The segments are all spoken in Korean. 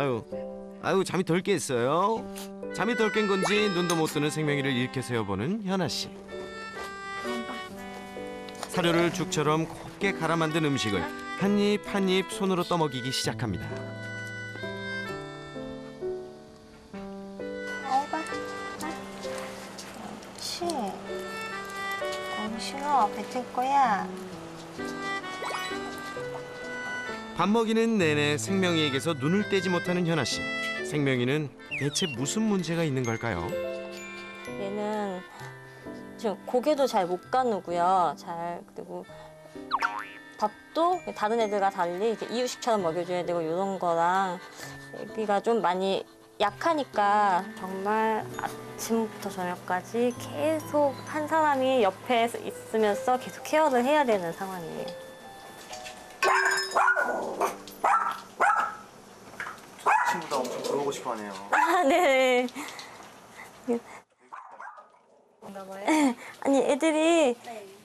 아유, 잠이 덜 깼어요? 잠이 덜 깬 건지 눈도 못 뜨는 생명이를 이렇게 세어보는 현아 씨. 사료를 죽처럼 곱게 갈아 만든 음식을 한 입 한 입 손으로 떠먹이기 시작합니다. 그렇지. 싫어. 뱉을 거야. 밥 먹이는 내내 생명이에게서 눈을 떼지 못하는 현아 씨. 생명이는 대체 무슨 문제가 있는 걸까요? 얘는 지금 고개도 잘 못 가누고요. 그리고 밥도 다른 애들과 달리 이렇게 이유식처럼 먹여줘야 되고 이런 거랑 애기가 좀 많이 약하니까 정말 아침부터 저녁까지 계속 한 사람이 옆에 있으면서 계속 케어를 해야 되는 상황이에요. 친구도 엄청 들어오고 싶어 하네요. 아, 네. 아니, 애들이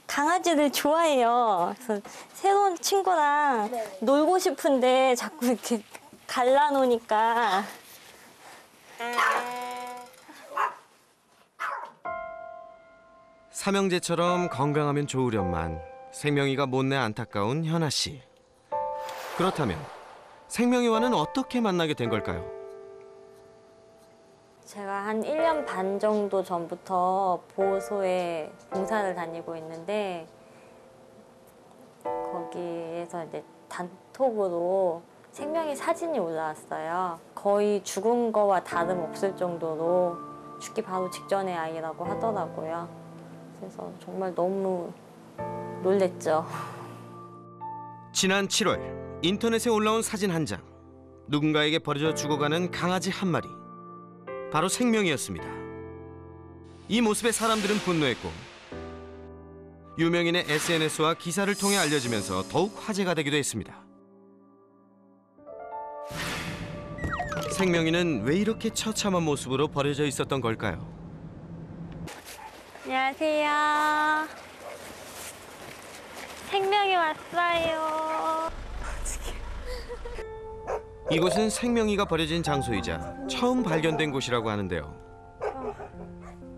강아지를 좋아해요. 그래서 새로운 친구랑 놀고 싶은데 자꾸 이렇게 갈라놓으니까. 삼형제처럼 건강하면 좋으련만 생명이가 못내 안타까운 현아 씨. 그렇다면 생명이와는 어떻게 만나게 된 걸까요? 제가 한 1년 반 정도 전부터 보호소에 봉사를 다니고 있는데 거기에서 이제 단톡으로 생명이 사진이 올라왔어요. 거의 죽은 거와 다름없을 정도로 죽기 바로 직전의 아이라고 하더라고요. 그래서 정말 너무 놀랬죠. 지난 7월 인터넷에 올라온 사진 한 장. 누군가에게 버려져 죽어가는 강아지 한 마리. 바로 생명이었습니다. 이 모습에 사람들은 분노했고 유명인의 SNS와 기사를 통해 알려지면서 더욱 화제가 되기도 했습니다. 생명이는 왜 이렇게 처참한 모습으로 버려져 있었던 걸까요? 안녕하세요. 생명이 왔어요. 이곳은 생명이가 버려진 장소이자 처음 발견된 곳이라고 하는데요.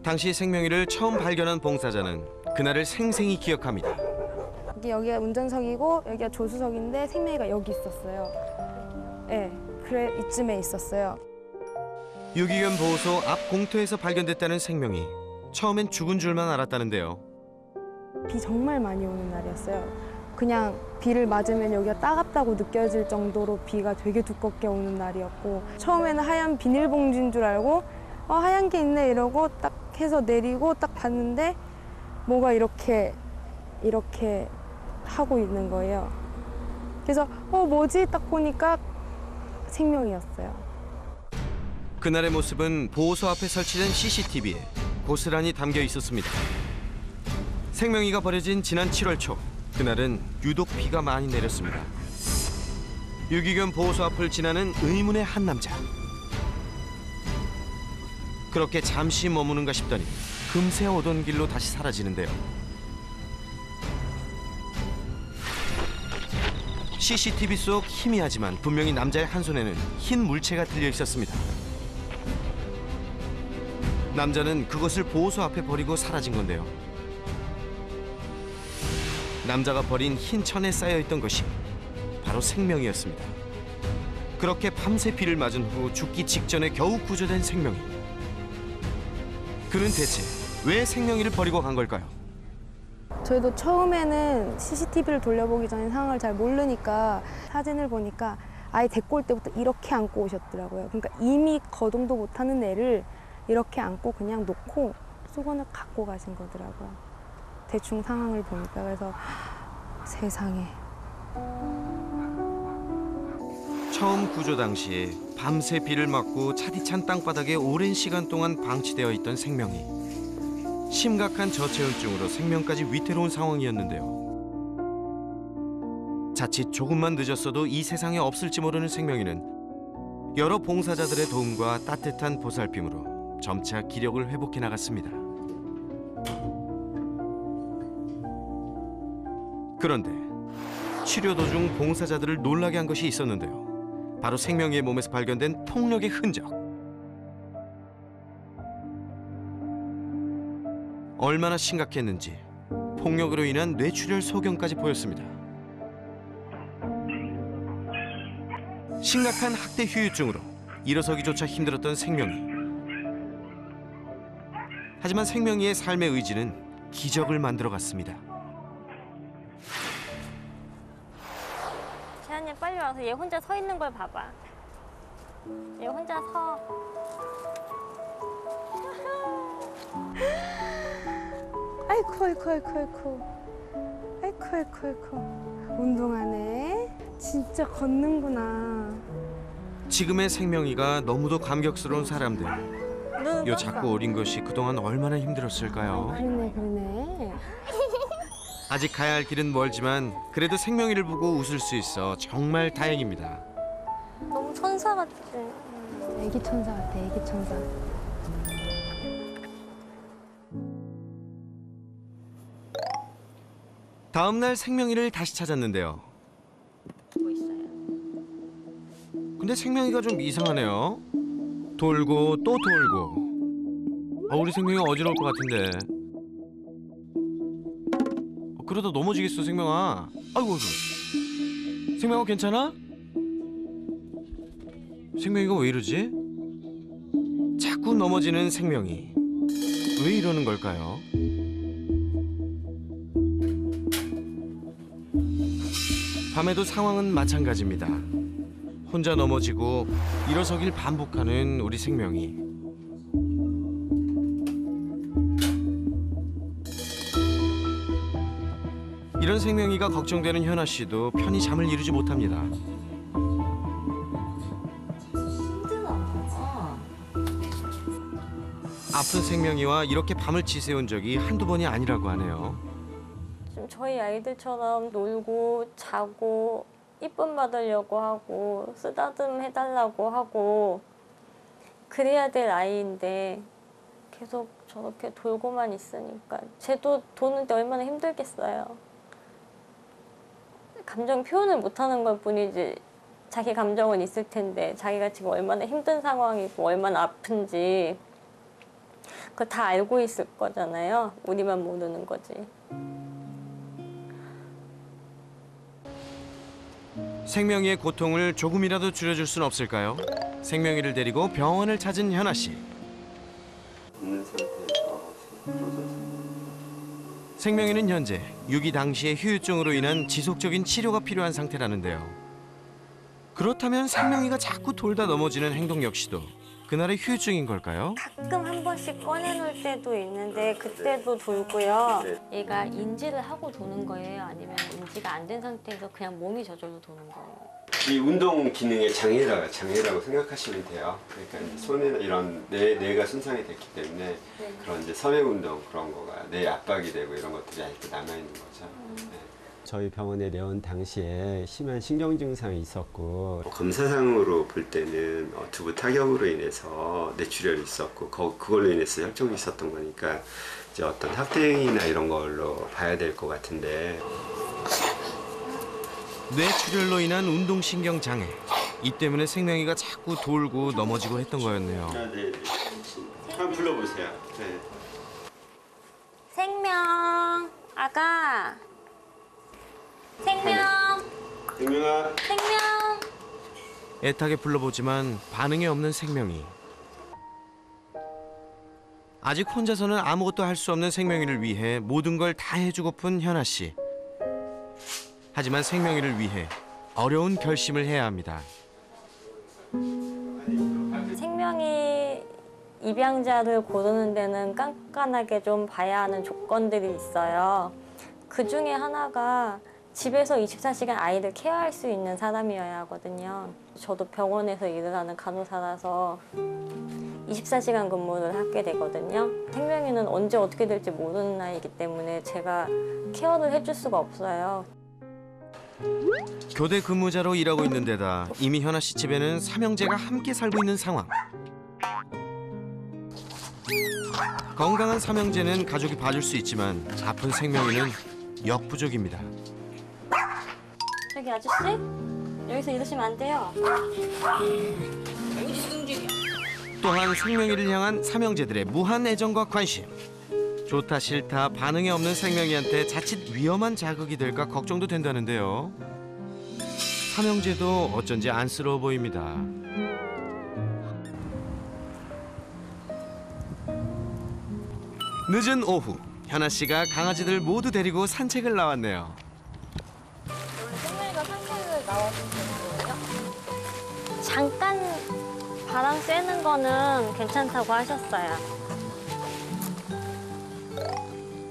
당시 생명이를 처음 발견한 봉사자는 그날을 생생히 기억합니다. 여기가 운전석이고 여기가 조수석인데 생명이가 여기 있었어요. 네, 그래 이쯤에 있었어요. 유기견 보호소 앞 공터에서 발견됐다는 생명이 처음엔 죽은 줄만 알았다는데요. 비 정말 많이 오는 날이었어요. 그냥 비를 맞으면 여기가 따갑다고 느껴질 정도로 비가 되게 두껍게 오는 날이었고 처음에는 하얀 비닐봉지인 줄 알고 하얀 게 있네 이러고 딱 해서 내리고 딱 봤는데 뭐가 이렇게 하고 있는 거예요. 그래서 뭐지? 딱 보니까 생명이었어요. 그날의 모습은 보호소 앞에 설치된 CCTV에 고스란히 담겨 있었습니다. 생명이가 버려진 지난 7월 초, 그날은 유독 비가 많이 내렸습니다. 유기견 보호소 앞을 지나는 의문의 한 남자. 그렇게 잠시 머무는가 싶더니 금세 오던 길로 다시 사라지는데요. CCTV 속 희미하지만 분명히 남자의 한 손에는 흰 물체가 들려 있었습니다. 남자는 그것을 보호소 앞에 버리고 사라진 건데요. 남자가 버린 흰 천에 쌓여있던 것이 바로 생명이었습니다. 그렇게 밤새 비를 맞은 후 죽기 직전에 겨우 구조된 생명이. 그는 대체 왜 생명이를 버리고 간 걸까요? 저희도 처음에는 CCTV를 돌려보기 전에 상황을 잘 모르니까 사진을 보니까 아예 데리고 올 때부터 이렇게 안고 오셨더라고요. 그러니까 이미 거동도 못하는 애를 이렇게 안고 그냥 놓고 수건을 갖고 가신 거더라고요. 대충 상황을 보니까. 그래서 세상에. 처음 구조 당시에 밤새 비를 맞고 차디찬 땅바닥에 오랜 시간 동안 방치되어 있던 생명이 심각한 저체온증으로 생명까지 위태로운 상황이었는데요. 자칫 조금만 늦었어도 이 세상에 없을지 모르는 생명이는 여러 봉사자들의 도움과 따뜻한 보살핌으로 점차 기력을 회복해 나갔습니다. 그런데 치료 도중 봉사자들을 놀라게 한 것이 있었는데요. 바로 생명이의 몸에서 발견된 폭력의 흔적. 얼마나 심각했는지 폭력으로 인한 뇌출혈 소견까지 보였습니다. 심각한 학대 후유증으로 일어서기조차 힘들었던 생명이. 하지만 생명이의 삶의 의지는 기적을 만들어갔습니다. 재한이 빨리 와서 얘 혼자 서 있는 걸 봐봐. 얘 혼자 서. 아이고 아이고 아이고 아이고 아이고 아이고 아이고 운동하네. 진짜 걷는구나. 지금의 생명이가 너무도 감격스러운 사람들. 눈 요 떴어. 작고 어린 것이 그동안 얼마나 힘들었을까요? 그러네 그러네. 아직 가야 할 길은 멀지만 그래도 생명이를 보고 웃을 수 있어 정말 다행입니다. 너무 천사 같지. 애기 천사 같아 애기 천사. 다음 날 생명이를 다시 찾았는데요. 뭐 있어요? 근데 생명이가 좀 이상하네요. 돌고 또 돌고. 우리 생명이 어지러울 것 같은데. 그러다 넘어지겠어 생명아. 아이고 아이고. 생명아 괜찮아? 생명이가 왜 이러지? 자꾸 넘어지는 생명이. 왜 이러는 걸까요? 밤에도 상황은 마찬가지입니다. 혼자 넘어지고 일어서길 반복하는 우리 생명이. 이런 생명이가 걱정되는 현아 씨도 편히 잠을 이루지 못합니다. 아픈 생명이와 이렇게 밤을 지새운 적이 한두 번이 아니라고 하네요. 좀 저희 아이들처럼 놀고 자고 이쁨 받으려고 하고 쓰다듬 해달라고 하고 그래야 될 아이인데 계속 저렇게 돌고만 있으니까 쟤도 도는데 얼마나 힘들겠어요. 감정 표현을 못하는 것 뿐이지 자기 감정은 있을 텐데 자기가 지금 얼마나 힘든 상황이고 얼마나 아픈지 그거 다 알고 있을 거잖아요. 우리만 모르는 거지. 생명이의 고통을 조금이라도 줄여줄 순 없을까요? 생명이를 데리고 병원을 찾은 현아 씨. 있는 상태에서 생명이는 현재 유기 당시의 휴유증으로 인한 지속적인 치료가 필요한 상태라는데요. 그렇다면 생명이가 자꾸 돌다 넘어지는 행동 역시도 그날의 휴유증인 걸까요? 가끔 한 번씩 꺼내놓을 때도 있는데 그때도 돌고요. 네. 얘가 인지를 하고 도는 거예요? 아니면 인지가 안 된 상태에서 그냥 몸이 저절로 도는 거예요? 이 운동 기능의 장애라고 생각하시면 돼요. 그러니까 이제 손이나 이런 뇌가 손상이 됐기 때문에 그런 이제 선행 운동 그런 거가 뇌 압박이 되고 이런 것들이 아직도 남아 있는 거죠. 네. 저희 병원에 내온 당시에 심한 신경 증상이 있었고 검사상으로 볼 때는 두부 타격으로 인해서 뇌출혈이 있었고 그걸로 인해서 혈종이 있었던 거니까 이제 어떤 학대행위나 이런 걸로 봐야 될 것 같은데 뇌출혈로 인한 운동신경 장애. 이 때문에 생명이가 자꾸 돌고 넘어지고 했던 거였네요. 네. 한번 불러보세요. 네. 생명 아가 생명 생명아. 생명 애타게 불러보지만 반응이 없는 생명이. 아직 혼자서는 아무것도 할 수 없는 생명이를 위해 모든 걸 다 해주고픈 현아 씨. 하지만 생명이를 위해 어려운 결심을 해야 합니다. 생명이 입양자를 고르는 데는 깐깐하게 좀 봐야 하는 조건들이 있어요. 그 중에 하나가 집에서 24시간 아이를 케어할 수 있는 사람이어야 하거든요. 저도 병원에서 일을 하는 간호사라서 24시간 근무를 하게 되거든요. 생명이는 언제 어떻게 될지 모르는 나이기 때문에 제가 케어를 해줄 수가 없어요. 교대 근무자로 일하고 있는 데다 이미 현아 씨 집에는 삼형제가 함께 살고 있는 상황. 건강한 삼형제는 가족이 봐줄 수 있지만 아픈 생명이는 역부족입니다. 저기 아저씨? 여기서 이러시면 안 돼요. 또한 생명이를 향한 삼형제들의 무한 애정과 관심. 좋다 싫다 반응이 없는 생명이한테 자칫 위험한 자극이 될까 걱정도 된다는데요. 삼형제도 어쩐지 안쓰러워 보입니다. 늦은 오후, 현아 씨가 강아지들 모두 데리고 산책을 나왔네요. 생명이가 산책을 나와준 거예요? 잠깐 바람 쐬는 거는 괜찮다고 하셨어요.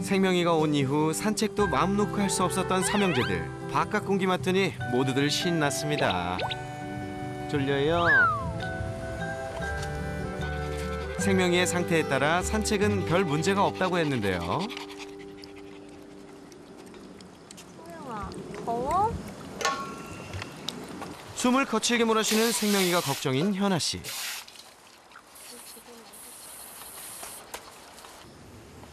생명이가 온 이후 산책도 마음 놓고 할 수 없었던 삼형제들. 바깥 공기 맡으니 모두들 신났습니다. 졸려요. 생명이의 상태에 따라 산책은 별 문제가 없다고 했는데요. 생명아, 더워? 숨을 거칠게 몰아쉬는 생명이가 걱정인 현아 씨.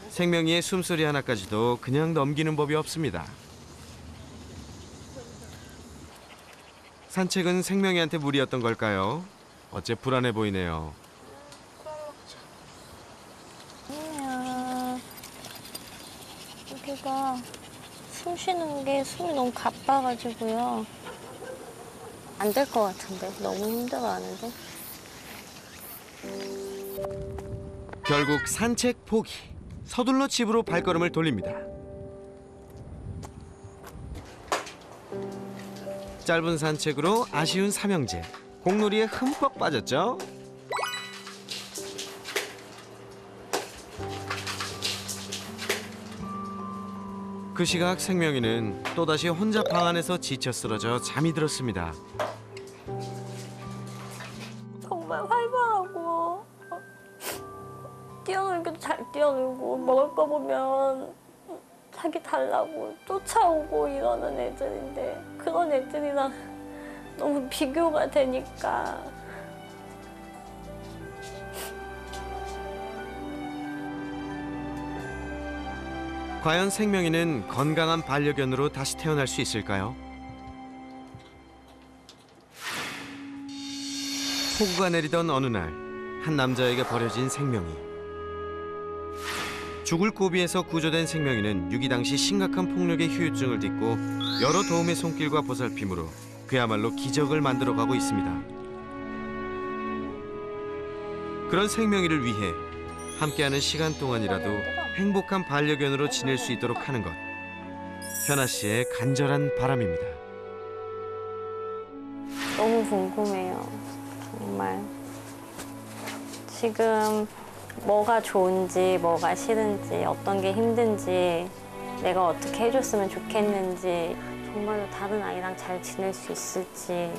생명이의 숨소리 하나까지도 그냥 넘기는 법이 없습니다. 산책은 생명이한테 무리였던 걸까요? 어째 불안해 보이네요. 생명아, 여기가 숨 쉬는 게 숨이 너무 가빠가지고요. 안 될 것 같은데, 너무 힘들어하는데. 결국 산책 포기. 서둘러 집으로 발걸음을 돌립니다. 짧은 산책으로 아쉬운 삼형제. 공놀이에 흠뻑 빠졌죠? 그 시각 생명이는 또다시 혼자 방 안에서 지쳐 쓰러져 잠이 들었습니다. 정말 활발하고 뛰어놀기도 잘 뛰어놀고 먹을 거 보면 자기 달라고 쫓아오고 이러는 애들인데 그런 애들이랑 너무 비교가 되니까 과연 생명이는 건강한 반려견으로 다시 태어날 수 있을까요? 폭우가 내리던 어느 날, 한 남자에게 버려진 생명이. 죽을 고비에서 구조된 생명이는 유기 당시 심각한 폭력의 후유증을 딛고 여러 도움의 손길과 보살핌으로 그야말로 기적을 만들어가고 있습니다. 그런 생명이를 위해 함께하는 시간 동안이라도 행복한 반려견으로 지낼 수 있도록 하는 것. 현아 씨의 간절한 바람입니다. 너무 궁금해요. 정말 지금 뭐가 좋은지 뭐가 싫은지 어떤 게 힘든지 내가 어떻게 해줬으면 좋겠는지 정말로 다른 아이랑 잘 지낼 수 있을지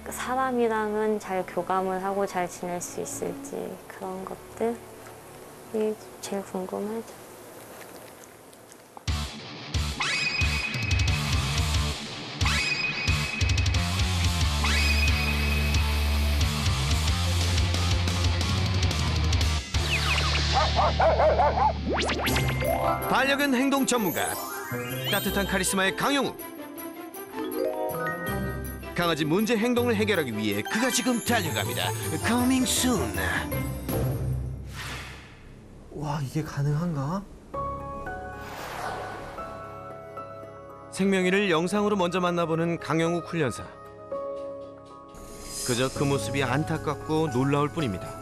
사람이랑은 잘 교감을 하고 잘 지낼 수 있을지 그런 것들이 제일 궁금하죠. 반려견 행동 전문가 따뜻한 카리스마의 강영우. 강아지 문제 행동을 해결하기 위해 그가 지금 달려갑니다. Coming soon. 와, 이게 가능한가? 생명이를 영상으로 먼저 만나보는 강영욱 훈련사. 그저 그 모습이 안타깝고 놀라울 뿐입니다.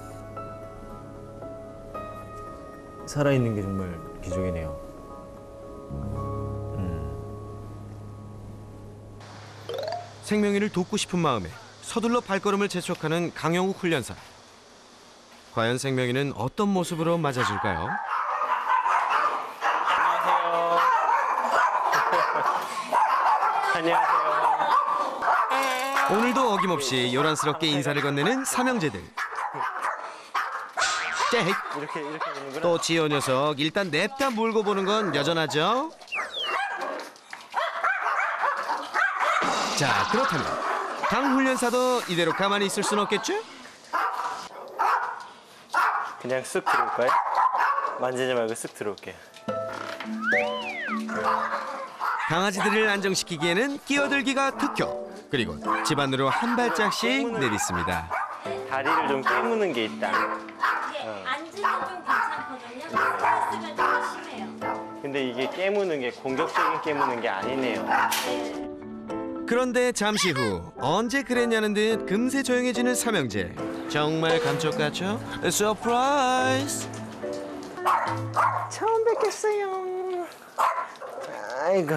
살아있는 게 정말 기적이네요. 생명이를 돕고 싶은 마음에 서둘러 발걸음을 재촉하는 강영욱 훈련사. 과연 생명이는 어떤 모습으로 맞아줄까요? 안녕하세요. 오늘도 어김없이 요란스럽게 인사를 건네는 삼형제들. 째익! 이렇게 보는구나. 또 지호 녀석 일단 냅다 물고 보는 건 여전하죠? 자, 그렇다면 강 훈련사도 이대로 가만히 있을 순 없겠죠? 그냥 쓱 들어올까요? 만지지 말고 쓱 들어올게요. 강아지들을 안정시키기에는 끼어들기가 특효. 그리고 집안으로 한 발짝씩 내딛습니다. 다리를 좀 깨무는 게 있다. 앉으면 좀 괜찮거든요. 쓰면 좀 심해요. 근데 이게 깨무는 게 공격적인 깨무는 게 아니네요. 그런데 잠시 후 언제 그랬냐는 듯 금세 조용해지는 삼형제. 정말 감쪽 같죠? 서프라이즈! 처음 뵙겠어요. 아이고.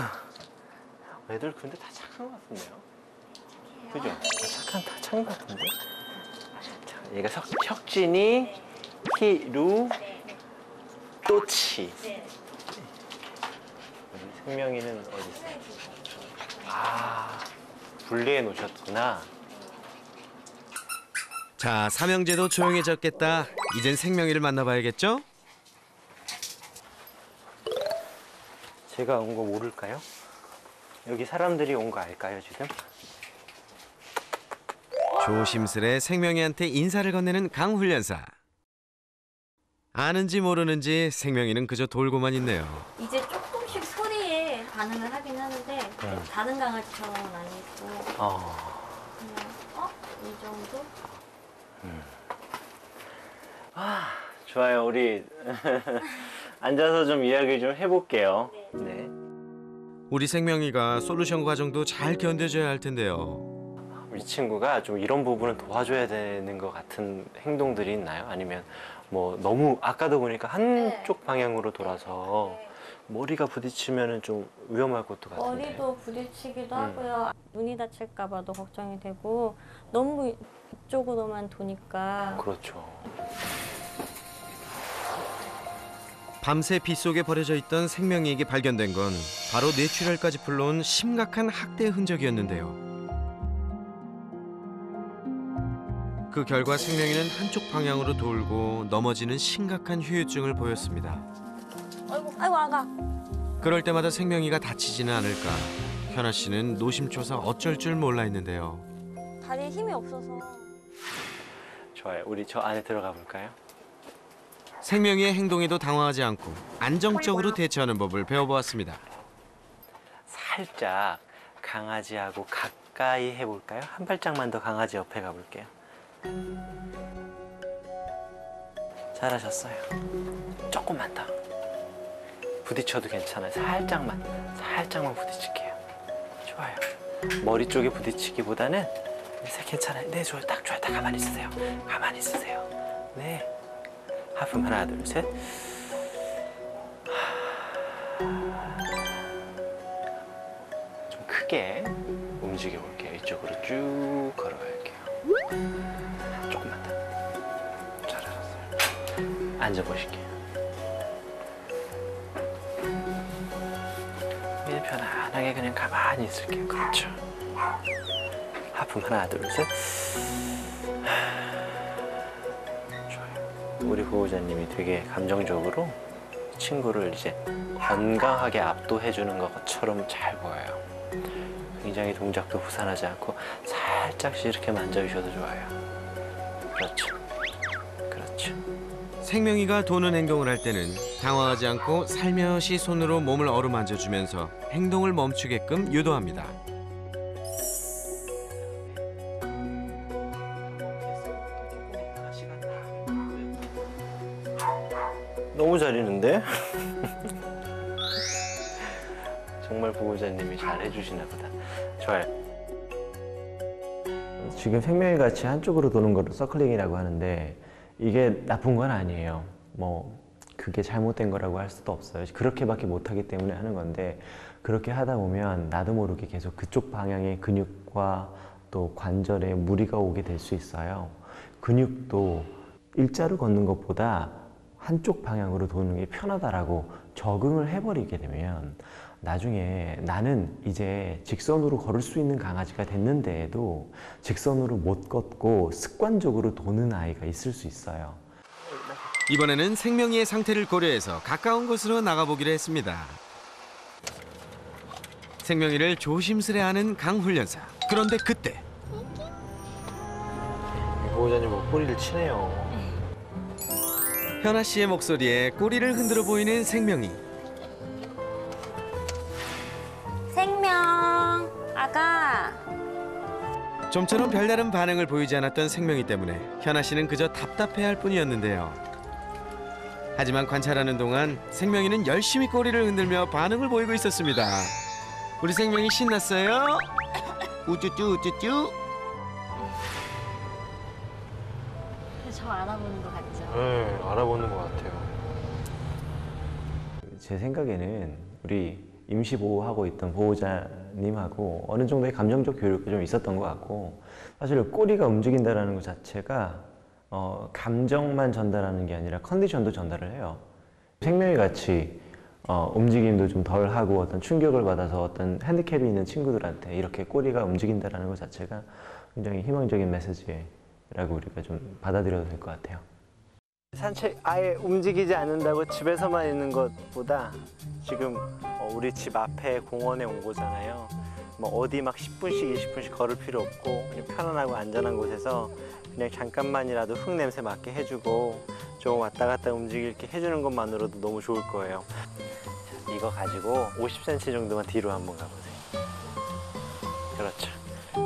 애들 근데 다 착한 것 같은데요? 그죠? 다 착한 것 같은데? 자, 얘가 혁진이, 희루, 또치. 우리 생명이는 어디 있어요? 아, 분리해 놓으셨구나. 자, 삼형제도 조용해졌겠다. 이젠 생명이를 만나봐야겠죠? 제가 온 거 모를까요? 여기 사람들이 온 거 알까요, 지금? 조심스레 생명이한테 인사를 건네는 강훈련사. 아는지 모르는지 생명이는 그저 돌고만 있네요. 이제 조금씩 소리에 반응을 하긴 하는데 다른 강아지처럼은 아니고 그냥 이 정도? 좋아요. 우리 앉아서 좀 이야기 좀 해볼게요. 네. 우리 생명이가 솔루션 과정도 잘 견뎌줘야 할 텐데요. 우리 친구가 좀 이런 부분은 도와줘야 되는 것 같은 행동들이 있나요? 아니면 뭐 너무 아까도 보니까 한쪽 방향으로 돌아서 머리가 부딪히면은 좀 위험할 것도 같은데. 머리도 부딪히기도 하고요. 눈이 다칠까 봐도 걱정이 되고 너무 이쪽으로만 도니까 그렇죠. 밤새 빗속에 버려져 있던 생명이에게 발견된 건 바로 뇌출혈까지 불러온 심각한 학대 흔적이었는데요. 그 결과 생명이는 한쪽 방향으로 돌고 넘어지는 심각한 후유증을 보였습니다. 아이고 아가. 그럴 때마다 생명이가 다치지는 않을까. 현아 씨는 노심초사 어쩔 줄 몰라 했는데요. 다리에 힘이 없어서. 좋아요. 우리 저 안에 들어가 볼까요? 생명이의 행동에도 당황하지 않고 안정적으로 대처하는 법을 배워보았습니다. 살짝 강아지하고 가까이 해볼까요? 한 발짝만 더 강아지 옆에 가볼게요. 잘하셨어요. 조금만 더. 부딪혀도 괜찮아요. 살짝만 부딪힐게요. 좋아요. 머리 쪽에 부딪히기보다는 괜찮아요. 네, 좋아요. 딱 좋아요. 딱 가만히 있으세요. 가만히 있으세요. 네. 하품 하나, 둘, 셋. 좀 크게 움직여 볼게요. 이쪽으로 쭉 걸어갈게요. 조금만 더. 잘하셨어요. 앉아보실게요. 그냥 편안하게 그냥 가만히 있을게요. 그렇죠. 하품 하나, 둘, 셋. 좋아요. 우리 보호자님이 되게 감정적으로 친구를 이제 건강하게 압도해주는 것처럼 잘 보여요. 굉장히 동작도 부산하지 않고 살짝씩 이렇게 만져주셔도 좋아요. 그렇죠. 그렇죠. 생명이가 도는 행동을 할 때는 당황하지 않고 살며시 손으로 몸을 어루만져주면서 행동을 멈추게끔 유도합니다. 너무 잘했는데? 정말 보호자님이 잘 해주시나 보다. 좋아요. 지금 생명이 같이 한쪽으로 도는 거를 서클링이라고 하는데 이게 나쁜 건 아니에요. 뭐 그게 잘못된 거라고 할 수도 없어요. 그렇게밖에 못하기 때문에 하는 건데 그렇게 하다 보면 나도 모르게 계속 그쪽 방향의 근육과 또 관절에 무리가 오게 될 수 있어요. 근육도 일자로 걷는 것보다 한쪽 방향으로 도는 게 편하다라고 적응을 해버리게 되면 나중에 나는 이제 직선으로 걸을 수 있는 강아지가 됐는데도 직선으로 못 걷고 습관적으로 도는 아이가 있을 수 있어요. 이번에는 생명이의 상태를 고려해서 가까운 곳으로 나가보기로 했습니다. 생명이를 조심스레하는 강훈련사. 그런데 그때 보호자님 뭐 꼬리를 치네요. 현아 씨의 목소리에 꼬리를 흔들어 보이는 생명이. 좀처럼 별다른 반응을 보이지 않았던 생명이 때문에 현아 씨는 그저 답답해할 뿐이었는데요. 하지만 관찰하는 동안 생명이는 열심히 꼬리를 흔들며 반응을 보이고 있었습니다. 우리 생명이 신났어요. 우쭈쭈 우쭈쭈. 저 알아보는 것 같죠? 네, 알아보는 것 같아요. 제 생각에는 우리 임시 보호하고 있던 보호자님하고 어느 정도의 감정적 교류가 좀 있었던 것 같고, 사실 꼬리가 움직인다는 것 자체가 감정만 전달하는 게 아니라 컨디션도 전달을 해요. 생명이 같이 움직임도 좀 덜 하고 어떤 충격을 받아서 어떤 핸디캡이 있는 친구들한테 이렇게 꼬리가 움직인다는 것 자체가 굉장히 희망적인 메시지라고 우리가 좀 받아들여도 될 것 같아요. 산책 아예 움직이지 않는다고 집에서만 있는 것보다 지금 우리 집 앞에 공원에 온 거잖아요. 뭐 어디 막 10분씩 20분씩 걸을 필요 없고 그냥 편안하고 안전한 곳에서 그냥 잠깐만이라도 흙 냄새 맡게 해주고 좀 왔다 갔다 움직이게 해주는 것만으로도 너무 좋을 거예요. 자, 이거 가지고 50cm 정도만 뒤로 한번 가보세요. 그렇죠.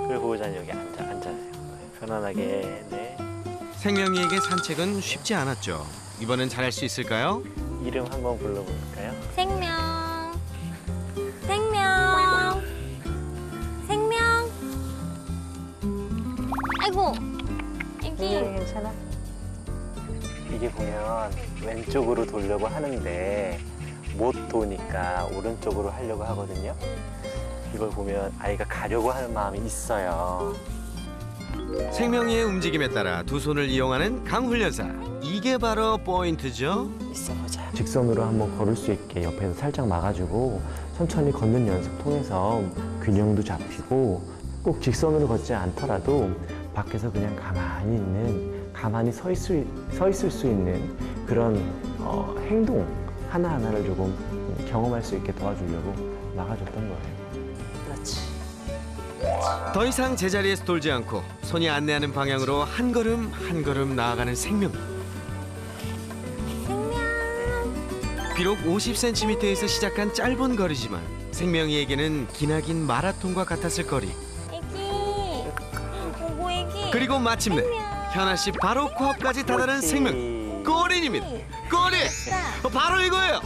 그리고 보호자는 여기 앉아세요. 편안하게. 네. 생명이에게 산책은 쉽지 않았죠. 이번엔 잘할 수 있을까요? 이름 한번 불러볼까요? 생명. 생명. 생명. 아이고. 애기. 괜찮아. 이게 보면 왼쪽으로 돌려고 하는데 못 도니까 오른쪽으로 하려고 하거든요. 이걸 보면 아이가 가려고 하는 마음이 있어요. 생명이의 움직임에 따라 두 손을 이용하는 강훈련사. 이게 바로 포인트죠. 있어보자. 직선으로 한번 걸을 수 있게 옆에서 살짝 막아주고 천천히 걷는 연습 통해서 균형도 잡히고, 꼭 직선으로 걷지 않더라도 밖에서 그냥 가만히 서 있을 수 있는 그런 행동 하나하나를 조금 경험할 수 있게 도와주려고 막아줬던 거예요. 그렇지. 더 이상 제자리에서 돌지 않고 손이 안내하는 방향으로 한 걸음 한 걸음 나아가는 생명. 비록 50cm에서 시작한 짧은 거리지만 생명이에게는 기나긴 마라톤과 같았을 거리. 애기. 오고 애기. 그리고 마침내 현아 씨 바로 코앞까지 다다른 생명. 꼬리입니다. 꼬리. 바로 이거예요.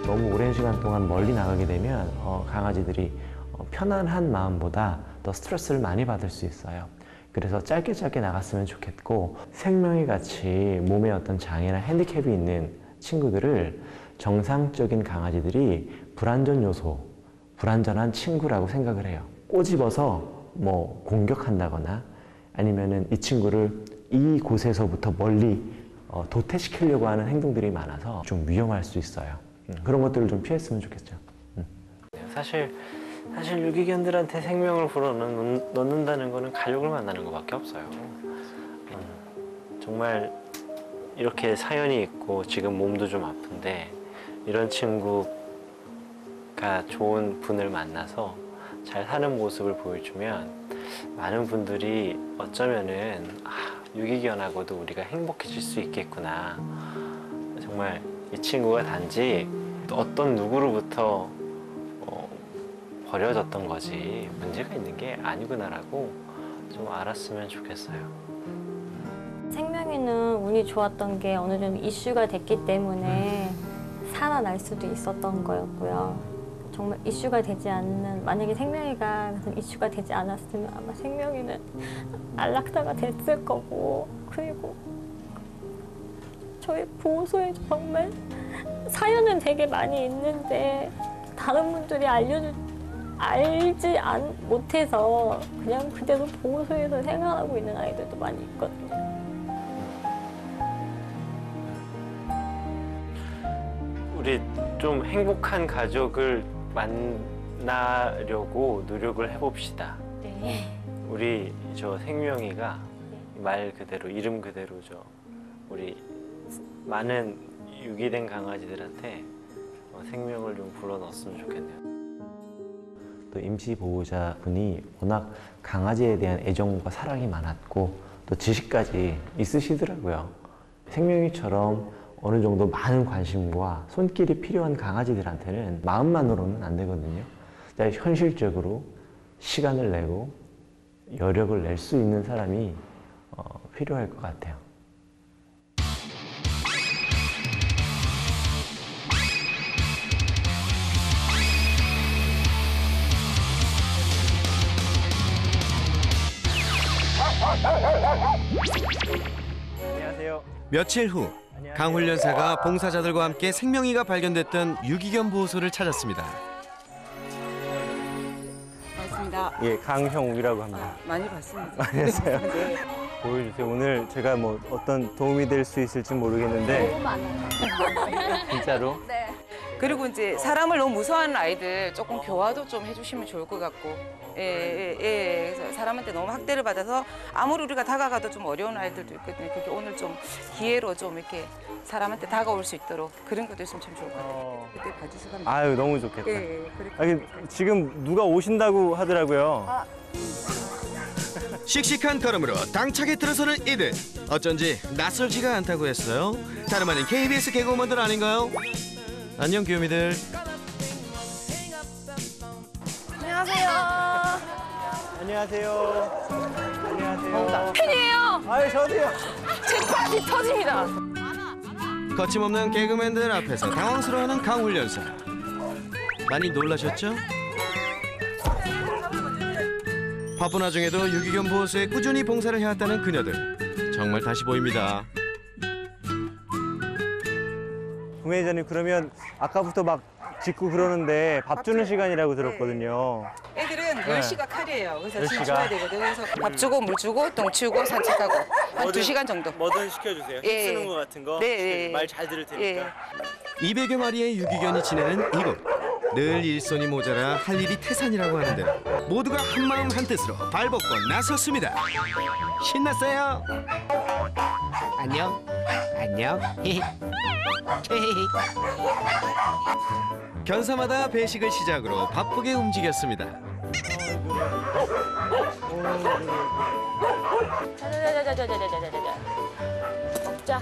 너무 오랜 시간 동안 멀리 나가게 되면 강아지들이 편안한 마음보다 더 스트레스를 많이 받을 수 있어요. 그래서 짧게 나갔으면 좋겠고, 생명이 같이 몸에 어떤 장애나 핸디캡이 있는 친구들을 정상적인 강아지들이 불안전한 친구라고 생각을 해요. 꼬집어서 뭐 공격한다거나 아니면은 이 친구를 이곳에서부터 멀리 도태시키려고 하는 행동들이 많아서 좀 위험할 수 있어요. 그런 것들을 좀 피했으면 좋겠죠. 사실 유기견들한테 생명을 불어넣는다는 거는 가족을 만나는 것밖에 없어요. 정말 이렇게 사연이 있고 지금 몸도 좀 아픈데 이런 친구가 좋은 분을 만나서 잘 사는 모습을 보여주면 많은 분들이 어쩌면은 유기견하고도 우리가 행복해질 수 있겠구나. 정말 이 친구가 단지 어떤 누구로부터 버려졌던 거지 문제가 있는 게 아니구나라고 좀 알았으면 좋겠어요. 생명이는 운이 좋았던 게 어느 정도 이슈가 됐기 때문에 살아날 수도 있었던 거였고요. 정말 이슈가 되지 않는, 만약에 생명이가 이슈가 되지 않았으면 아마 생명이는 안락사가 됐을 거고, 그리고 저희 보호소에 정말 사연은 되게 많이 있는데 다른 분들이 알지 못해서 그냥 그대로 보호소에서 생활하고 있는 아이들도 많이 있거든요. 우리 좀 행복한 가족을 만나려고 노력을 해봅시다. 네. 우리 저 생명이가 말 그대로, 이름 그대로죠. 우리 많은 유기된 강아지들한테 생명을 좀 불어넣었으면 좋겠네요. 또 임시 보호자분이 워낙 강아지에 대한 애정과 사랑이 많았고 또 지식까지 있으시더라고요. 생명이처럼 어느 정도 많은 관심과 손길이 필요한 강아지들한테는 마음만으로는 안 되거든요. 현실적으로 시간을 내고 여력을 낼 수 있는 사람이 필요할 것 같아요. 안녕하세요. 며칠 후 강훈련사가 봉사자들과 함께 생명이가 발견됐던 유기견 보호소를 찾았습니다. 반갑습니다. 예, 강형욱이라고 합니다. 많이 봤습니다. 안녕하세요. 보여주세요. 오늘 제가 뭐 어떤 도움이 될 수 있을지 모르겠는데 너무 많아요. 진짜로? 그리고 이제 사람을 너무 무서워하는 아이들 조금 교화도 좀 해주시면 좋을 것 같고, 그래서 사람한테 너무 학대를 받아서 아무리 우리가 다가가도 좀 어려운 아이들도 있거든요. 그게 오늘 좀 기회로 좀 이렇게 사람한테 다가올 수 있도록 그런 것도 있으면 참 좋을 것 같아요. 그때 봐주시면 합니다. 아유, 너무 좋겠다. 그렇게. 지금 누가 오신다고 하더라고요. 씩씩한 걸음으로 당차게 들어서는 이들. 어쩐지 낯설지가 않다고 했어요. 다름 아닌 KBS 개그우먼들 아닌가요? 안녕 귀요미들. 안녕하세요. 안녕하세요. 안녕하세요. 팬이에요. 아유, 저도요. 제 파티 터집니다. 거침없는 개그맨들 앞에서 당황스러워하는 강훈련사. 많이 놀라셨죠? 바쁜 와중에도 유기견 보호소에 꾸준히 봉사를 해왔다는 그녀들. 정말 다시 보입니다. 구매자님, 그러면 아까부터 막 짖고 그러는데 밥 주는 시간이라고 들었거든요. 애들은 네. 10시가 칼이에요. 그래서 지금 10시가? 줘야 되거든요. 그래서 밥 주고 물 주고 똥 치우고 산책하고 한 2시간 정도. 뭐든 시켜주세요. 예. 쓰는 거 같은 거. 네. 말 잘 들을 테니까. 200여 마리의 유기견이 지내는 이곳. 늘 일손이 모자라 할 일이 태산이라고 하는데 모두가 한마음 한뜻으로 발벗고 나섰습니다. 신났어요. 안녕. 안녕. 견사마다 배식을 시작으로 바쁘게 움직였습니다. 자자자자자자자자자자. 먹자.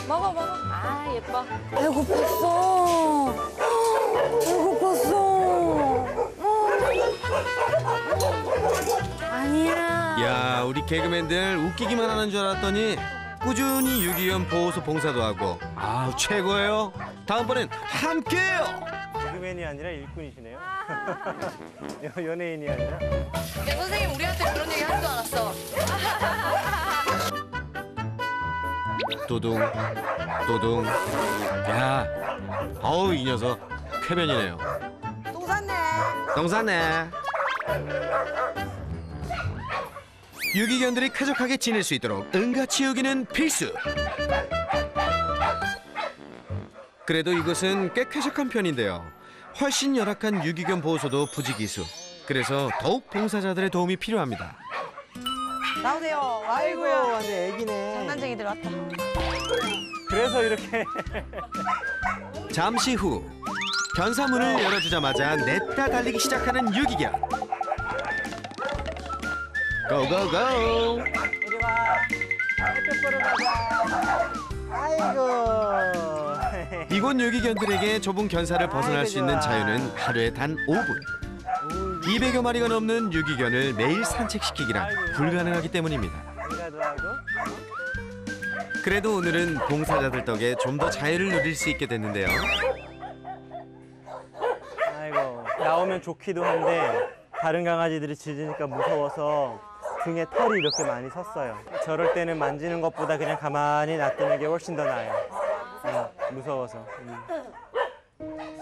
먹어 먹어. 아 예뻐. 배고팠어. 배고팠어. 아니야. 야, 우리 개그맨들 웃기기만 하는 줄 알았더니 꾸준히 유기견 보호소 봉사도 하고 아 최고예요. 다음번엔 함께해요. 개그맨이 아니라 일꾼이시네요. 연예인이 아니라. 야, 선생님 우리한테 그런 얘기 하지도 않았어. 도둥 도둥. 야, 어우 이 녀석 쾌변이네요. 똥 쌌네. 똥 쌌네. 유기견들이 쾌적하게 지낼 수 있도록 응가 치우기는 필수. 그래도 이곳은 꽤 쾌적한 편인데요. 훨씬 열악한 유기견 보호소도 부지기수. 그래서 더욱 봉사자들의 도움이 필요합니다. 나오세요. 아이고야, 완전 애기네. 장난쟁이들 왔다. 그래서 이렇게 잠시 후 견사문을 열어주자마자 냈다 달리기 시작하는 유기견. 고고고. 이리 와. 햇볕 보러 가자. 아이고. 이곳 유기견들에게 좁은 견사를 벗어날 수 있는 자유는 하루에 단 5분. 200여 마리가 넘는 유기견을 매일 산책시키기란 불가능하기 때문이니다. 인가도 하고. 그래도 오늘은 봉사자들 덕에 좀 더 자유를 누릴 수 있게 됐는데요. 아이고. 나오면 좋기도 한데 다른 강아지들이 짖으니까 무서워서 등에 털이 이렇게 많이 섰어요. 저럴 때는 만지는 것보다 그냥 가만히 놔두는 게 훨씬 더 나아요. 무서워서.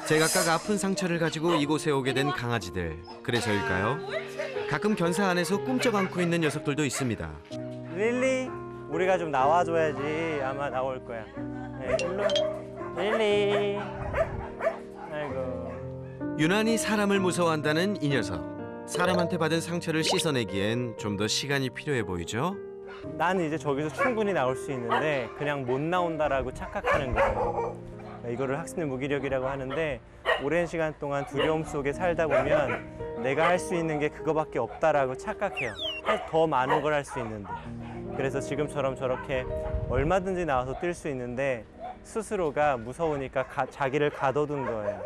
제각각 아픈 상처를 가지고 이곳에 오게 된 강아지들. 그래서일까요? 가끔 견사 안에서 꿈쩍 안고 있는 녀석들도 있습니다. 릴리, 우리가 좀 나와줘야지 아마 나올 거야. 네, 일로. 릴리. 아이고. 유난히 사람을 무서워한다는 이 녀석. 사람한테 받은 상처를 씻어내기엔 좀 더 시간이 필요해 보이죠? 나는 이제 저기서 충분히 나올 수 있는데 그냥 못 나온다라고 착각하는 거예요. 이거를 학습의 무기력이라고 하는데 오랜 시간 동안 두려움 속에 살다 보면 내가 할 수 있는 게 그거밖에 없다라고 착각해요. 더 많은 걸 할 수 있는데. 그래서 지금처럼 저렇게 얼마든지 나와서 뛸 수 있는데 스스로가 무서우니까 자기를 가둬둔 거예요.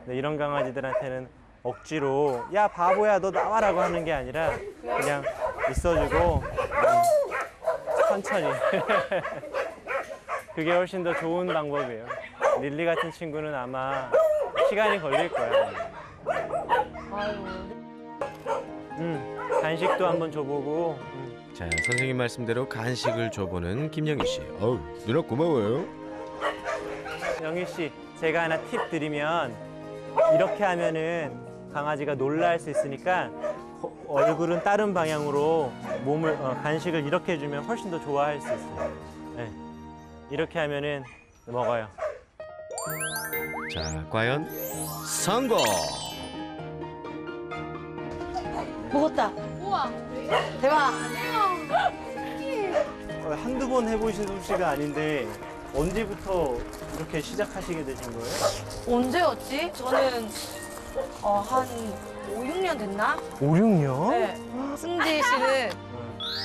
근데 이런 강아지들한테는 억지로 야 바보야 너 나와라고 하는 게 아니라 그냥 있어주고 천천히 그게 훨씬 더 좋은 방법이에요. 릴리 같은 친구는 아마 시간이 걸릴 거야. 간식도 한번 줘보고. 자, 선생님 말씀대로 간식을 줘보는 김영희 씨. 어우, 누나 고마워요. 영희 씨, 제가 하나 팁 드리면 이렇게 하면은 강아지가 놀라할 수 있으니까 얼굴은 다른 방향으로 몸을 간식을 이렇게 해주면 훨씬 더 좋아할 수 있어요. 네. 이렇게 하면은 먹어요. 자, 과연 성공! 먹었다. 우와. 대박. 한두 번 해보신 솜씨가 아닌데 언제부터 이렇게 시작하시게 되신 거예요? 언제였지? 저는 한 5, 6년 됐나? 5, 6년? 네. 승지 씨는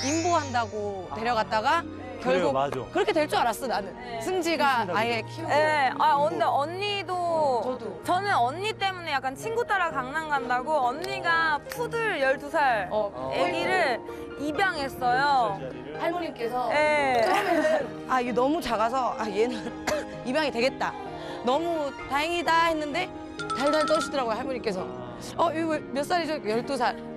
인보한다고 데려갔다가 그래요, 결국 맞아. 그렇게 될 줄 알았어 나는. 승지가 아예 키우고. 네, 근데 언니도 저도. 저는 언니 때문에 약간 친구 따라 강남 간다고 언니가 푸들 12살 아기를 입양했어요. 할머님께서 네. 처음에는 이게 너무 작아서 얘는 입양이 되겠다. 너무 다행이다 했는데 달달 떠시더라고요 할머니께서. 이거 몇 살이죠? 12살.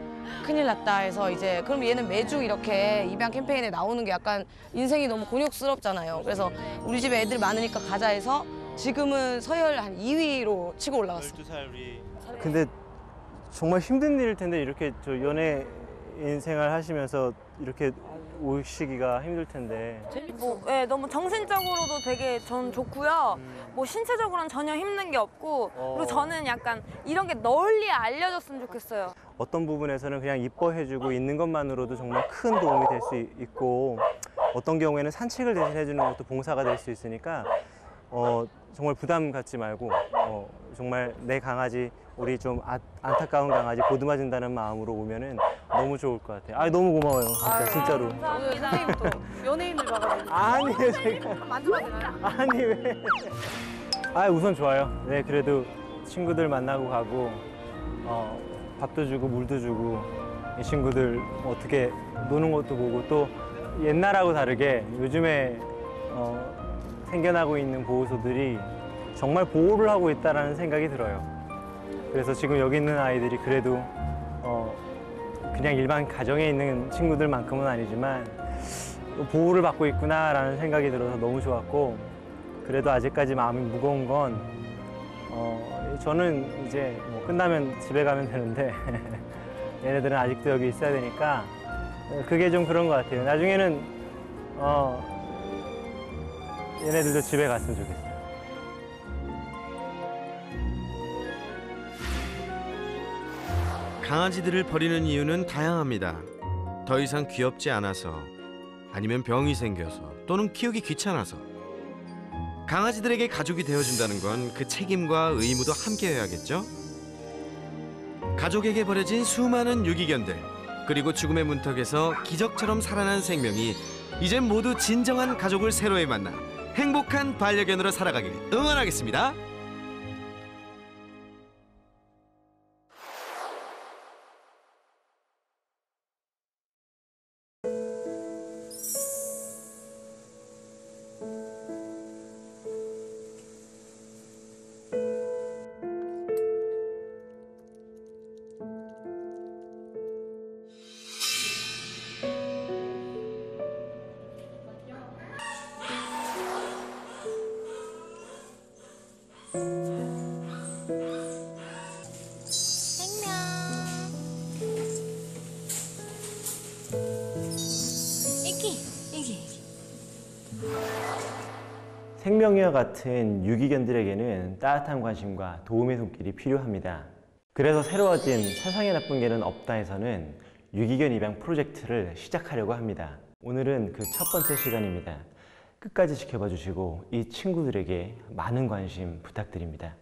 큰일 났다 해서 이제 그럼 얘는 매주 이렇게 입양 캠페인에 나오는 게 약간 인생이 너무 곤욕스럽잖아요. 그래서 우리 집에 애들 많으니까 가자 해서 지금은 서열 한 2위로 치고 올라갔어요. 12살 우리. 근데 정말 힘든 일일 텐데 이렇게 저 연예인 생활 하시면서 이렇게 오시기가 힘들 텐데. 네, 너무 정신적으로도 되게 전 좋고요. 뭐 신체적으로는 전혀 힘든 게 없고 그리고 저는 약간 이런 게 널리 알려졌으면 좋겠어요. 어떤 부분에서는 그냥 이뻐해주고 있는 것만으로도 정말 큰 도움이 될 수 있고 어떤 경우에는 산책을 대신 해주는 것도 봉사가 될 수 있으니까 정말 부담 갖지 말고 정말 내 강아지 우리 좀 안타까운 강아지 보듬어준다는 마음으로 오면은 너무 좋을 것 같아요. 너무 고마워요. 진짜로. 감사합니다. 선생님 또 연예인들 봐가지고. 아니에요, 제가. 만져봐도 되나요? 아니 왜? 우선 좋아요. 네, 그래도 친구들 만나고 가고 밥도 주고 물도 주고 이 친구들 어떻게 노는 것도 보고 또 옛날하고 다르게 요즘에 생겨나고 있는 보호소들이 정말 보호를 하고 있다는 생각이 들어요. 그래서 지금 여기 있는 아이들이 그래도 그냥 일반 가정에 있는 친구들만큼은 아니지만 보호를 받고 있구나라는 생각이 들어서 너무 좋았고 그래도 아직까지 마음이 무거운 건 저는 이제 뭐 끝나면 집에 가면 되는데 얘네들은 아직도 여기 있어야 되니까 그게 좀 그런 것 같아요. 나중에는 얘네들도 집에 갔으면 좋겠어요. 강아지들을 버리는 이유는 다양합니다. 더 이상 귀엽지 않아서, 아니면 병이 생겨서, 또는 키우기 귀찮아서. 강아지들에게 가족이 되어준다는 건 그 책임과 의무도 함께여야겠죠? 가족에게 버려진 수많은 유기견들, 그리고 죽음의 문턱에서 기적처럼 살아난 생명이 이젠 모두 진정한 가족을 새로이 만나 행복한 반려견으로 살아가길 응원하겠습니다. 생명이와 같은 유기견들에게는 따뜻한 관심과 도움의 손길이 필요합니다. 그래서 새로워진 세상에 나쁜 개는 없다에서는 유기견 입양 프로젝트를 시작하려고 합니다. 오늘은 그 첫 번째 시간입니다. 끝까지 지켜봐 주시고 이 친구들에게 많은 관심 부탁드립니다.